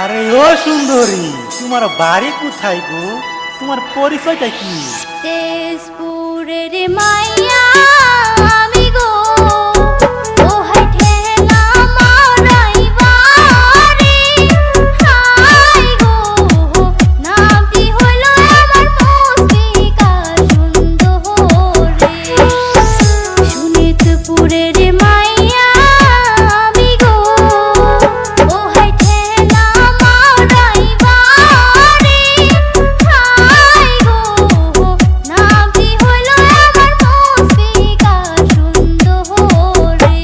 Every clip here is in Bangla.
আরে ও সুন্দরী, তোমার বাড়ি কোথায় গো? তোমার পরিচয়টা কি? তেজপুরের মাইয়া আমি গো, ও হাই ঠেলা মারাইবারে, হাই গো নামটি হলো আমার মুস্তিকা সুন্দরী। শোনিতপুরের মাইয়া আমি গো, ও হাই ঠেলা মারাইবারে, হাই গো নামটি হলো আমার মুস্তিকা সুন্দরী।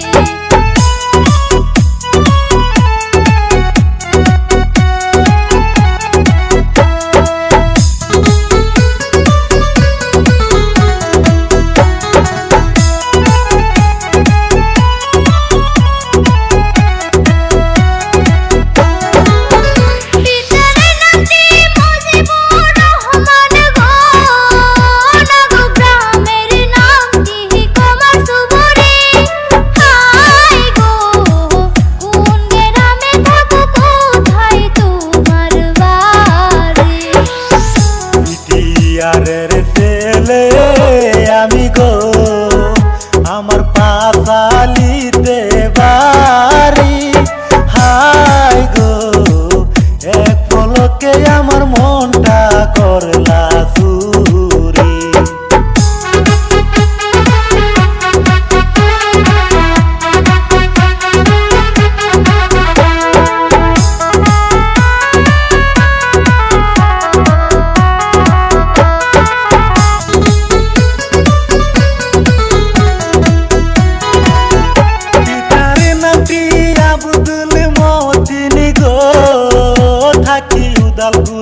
ভিতরে নামটি মুজিবুর রহমান গো, নাগো গ্রামের নামটি কুমার সুবরি, হাই গো কোন গ্রামে থাকো, কোথায় তোমার বাড়ি? বিটিআরের ছেলে আমি গো, আমার পাশালিতে বাড়ি। হাই গো এক পলকে আমার মনটা করলা চুরি। পিতার নামটি আব্দুল মতিন গো, থাকি উদালপুর